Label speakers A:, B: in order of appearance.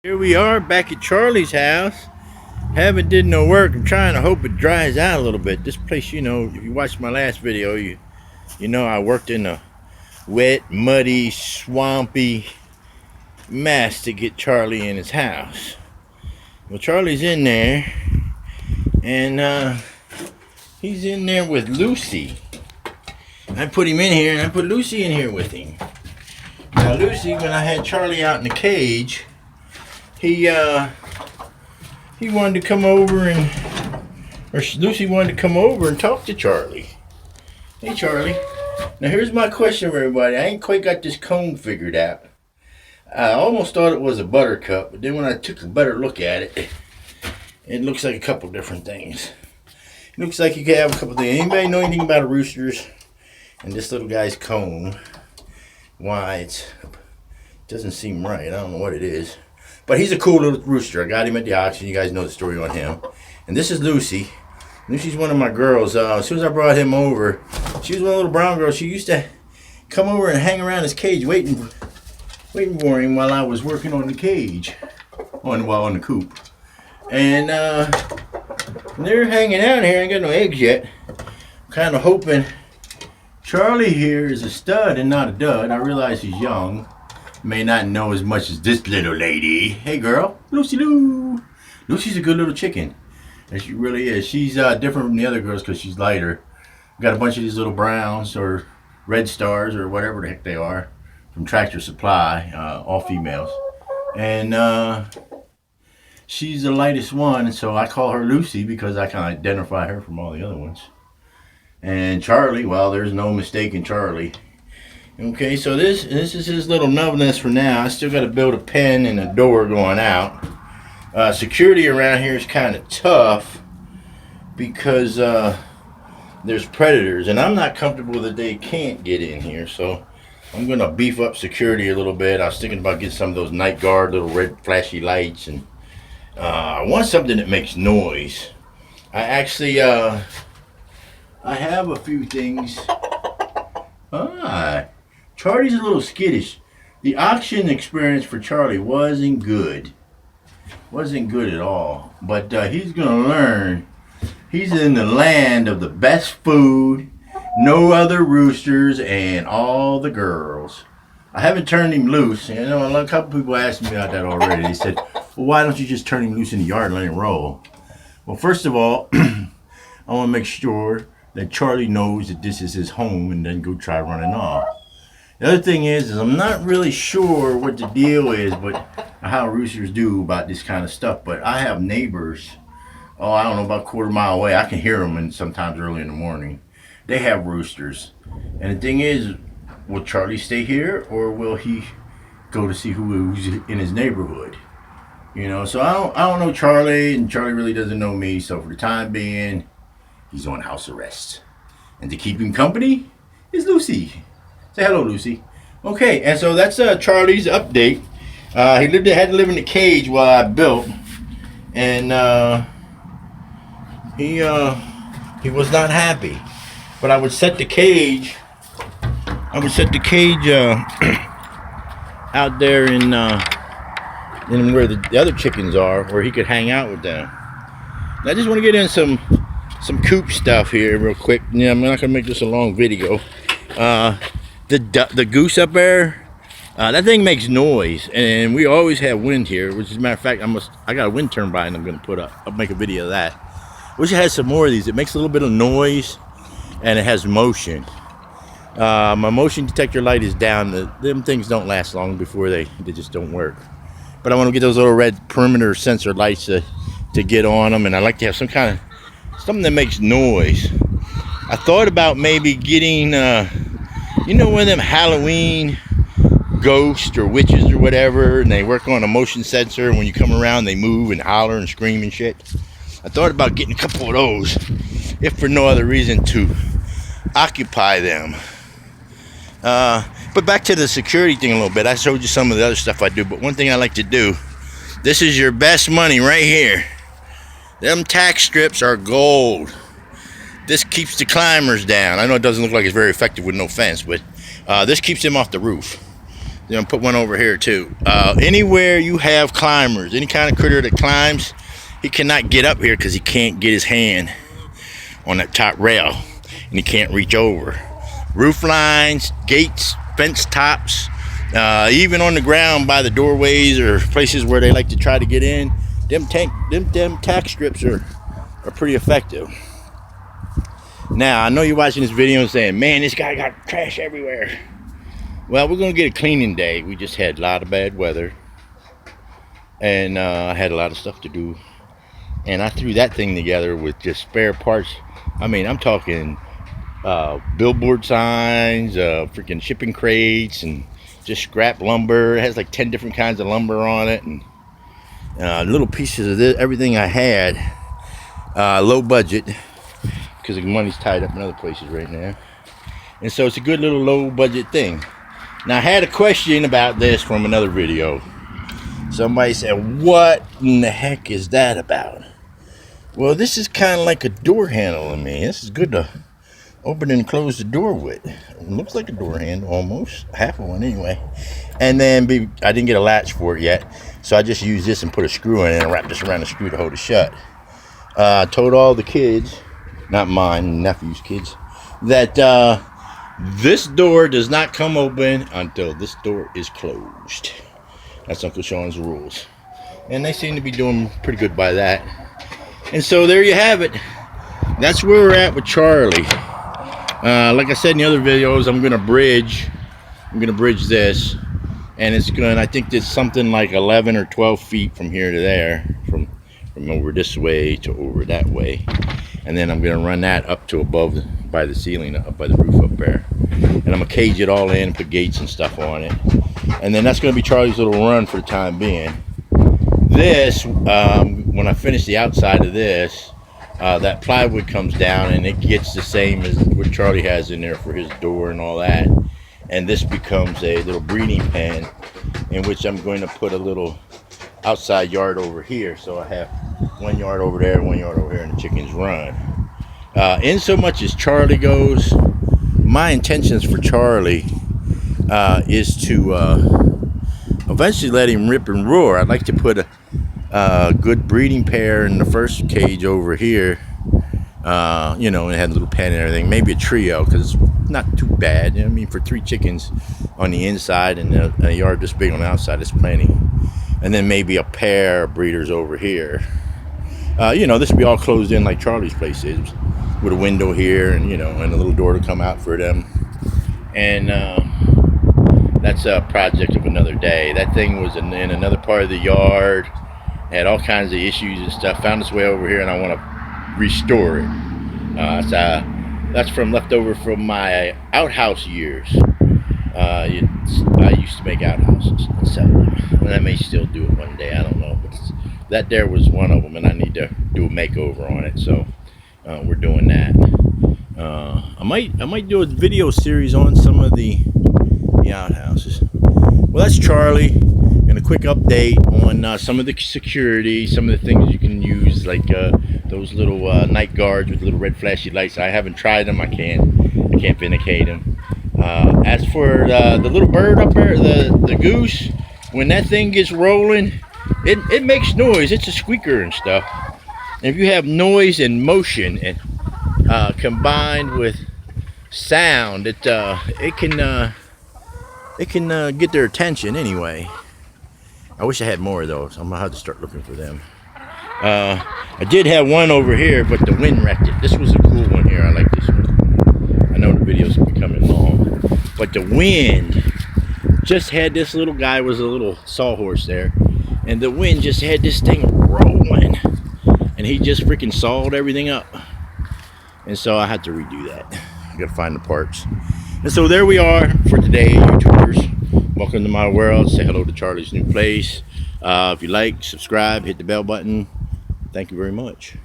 A: Here we are back at Charlie's house. Haven't did no work. I'm trying to hope it dries out a little bit. This place, if you watched my last video, you know I worked in a wet, muddy, swampy mess to get Charlie in his house. Well, Charlie's in there, and he's in there with Lucy. I put him in here, and I put Lucy in here with him. Now, Lucy, when I had Charlie out in the cage, he wanted to come over Lucy wanted to come over and talk to Charlie. Hey, Charlie. Now, here's my question for everybody. I ain't quite got this cone figured out. I almost thought it was a buttercup, but then when I took a better look at it, it looks like a couple different things. It looks like you could have a couple things. Anybody know anything about roosters and this little guy's cone? Why it doesn't seem right. I don't know what it is. But he's a cool little rooster. I got him at the auction. You guys know the story on him. And this is Lucy. Lucy's one of my girls. As soon as I brought him over, she was one little brown girl. She used to come over and hang around his cage waiting for him while I was working on the cage. On the coop. And they're hanging out here. I ain't got no eggs yet. I'm kind of hoping Charlie here is a stud and not a dud. I realize he's young. May not know as much as this little lady. Hey, girl. Lucy Lou. Lucy's a good little chicken. And she really is. She's different from the other girls because she's lighter. Got a bunch of these little browns or red stars or whatever the heck they are from Tractor Supply, all females. And she's the lightest one, so I call her Lucy because I can identify her from all the other ones. And Charlie, well, there's no mistaking Charlie. Okay, so this is his little nubbness for now. I still got to build a pen and a door going out. Security around here is kind of tough because there's predators, and I'm not comfortable that they can't get in here. So I'm going to beef up security a little bit. I was thinking about getting some of those night guard little red flashy lights, and I want something that makes noise. I actually I have a few things. Charlie's a little skittish. The auction experience for Charlie wasn't good. Wasn't good at all. But he's going to learn. He's in the land of the best food, no other roosters, and all the girls. I haven't turned him loose. You know, a couple people asked me about that already. They said, well, why don't you just turn him loose in the yard and let him roll? Well, first of all, I want to make sure that Charlie knows that this is his home and then go try running off. The other thing is I'm not really sure what the deal is, but how roosters do about this kind of stuff. But I have neighbors, I don't know, about a quarter mile away. I can hear them, and sometimes early in the morning. They have roosters. And the thing is, will Charlie stay here, or will he go to see who's in his neighborhood? You know, so I don't know Charlie, and Charlie really doesn't know me. So for the time being, he's on house arrest. And to keep him company is Lucy. Say hello, Lucy. Okay, and so that's Charlie's update. He had to live in the cage while I built, and he was not happy. But I would set the cage. Out there in where the other chickens are, where he could hang out with them. And I just want to get in some coop stuff here real quick. Yeah, I'm not gonna make this a long video. The goose up there, that thing makes noise, and we always have wind here. Which, as a matter of fact, I got a wind turbine I'm gonna put up. I'll make a video of that. Wish it had some more of these. It makes a little bit of noise, and it has motion. My motion detector light is down. Them things don't last long before they just don't work. But I want to get those little red perimeter sensor lights to get on them, and I like to have something that makes noise. I thought about maybe getting one of them Halloween ghosts or witches or whatever, and they work on a motion sensor, and when you come around they move and holler and scream and shit. I thought about getting a couple of those, if for no other reason to occupy them. But back to the security thing a little bit. I showed you some of the other stuff I do, but one thing I like to do, this is your best money right here. Them tack strips are gold. This keeps the climbers down. I know it doesn't look like it's very effective with no fence, but this keeps them off the roof. Then put one over here too. Anywhere you have climbers, any kind of critter that climbs, he cannot get up here because he can't get his hand on that top rail, and he can't reach over. Roof lines, gates, fence tops, even on the ground by the doorways or places where they like to try to get in, them tack strips are pretty effective. Now, I know you're watching this video and saying, man, this guy got trash everywhere. Well, we're going to get a cleaning day. We just had a lot of bad weather. And I had a lot of stuff to do. And I threw that thing together with just spare parts. I mean, I'm talking billboard signs, freaking shipping crates, and just scrap lumber. It has like 10 different kinds of lumber on it. And little pieces of this, everything I had. Low budget, because the money's tied up in other places right now. And so it's a good little low budget thing. Now, I had a question about this from another video. Somebody said, what in the heck is that about? Well, this is kind of like a door handle to me. This is good to open and close the door with. It looks like a door handle almost, half of one anyway. And then I didn't get a latch for it yet, so I just used this and put a screw in it and wrapped this around the screw to hold it shut. I told all the kids, not mine, nephew's kids, that this door does not come open until this door is closed. That's Uncle Sean's rules. And they seem to be doing pretty good by that. And so there you have it. That's where we're at with Charlie. Like I said in the other videos, I'm gonna bridge this. And it's going, I think it's something like 11 or 12 feet from here to there. From over this way to over that way. And then I'm gonna run that up to above by the ceiling, up by the roof up there. And I'm gonna cage it all in, put gates and stuff on it. And then that's gonna be Charlie's little run for the time being. This, when I finish the outside of this, that plywood comes down and it gets the same as what Charlie has in there for his door and all that. And this becomes a little breeding pen in which I'm going to put a little outside yard over here. So I have 1 yard over there, 1 yard over here, and the chickens run. In so much as Charlie goes, my intentions for Charlie is to eventually let him rip and roar. I'd like to put a good breeding pair in the first cage over here, you know, and it had a little pen and everything. Maybe a trio, because it's not too bad. I mean, for 3 chickens on the inside and a yard this big on the outside, it's plenty. And then maybe a pair of breeders over here. You know, this would be all closed in like Charlie's place is, with a window here and, you know, and a little door to come out for them. And that's a project of another day. That thing was in another part of the yard, had all kinds of issues and stuff. Found its way over here, and I want to restore it. That's from leftover from my outhouse years. I used to make outhouses and sell them, and I may still do it one day. I don't know, but that there was one of them, and I need to do a makeover on it. So we're doing that. I might do a video series on some of the outhouses. Well, that's Charlie, and a quick update on some of the security, some of the things you can use, like those little night guards with little red flashy lights. I haven't tried them. I can't vindicate them. As for the little bird up there, the goose, when that thing gets rolling, it makes noise. It's a squeaker and stuff. And if you have noise and motion and combined with sound, it can get their attention anyway. I wish I had more of those. I'm gonna have to start looking for them. I did have one over here, but the wind wrecked it. This was a cool one here. I like this one. I know the video's becoming long, but the wind just had this little guy, was a little sawhorse there, and the wind just had this thing rolling, and he just freaking sawed everything up. And so I had to redo that. I gotta find the parts. And so there we are for today, YouTubers. Welcome to my world. Say hello to Charlie's new place. If you like, subscribe, hit the bell button. Thank you very much.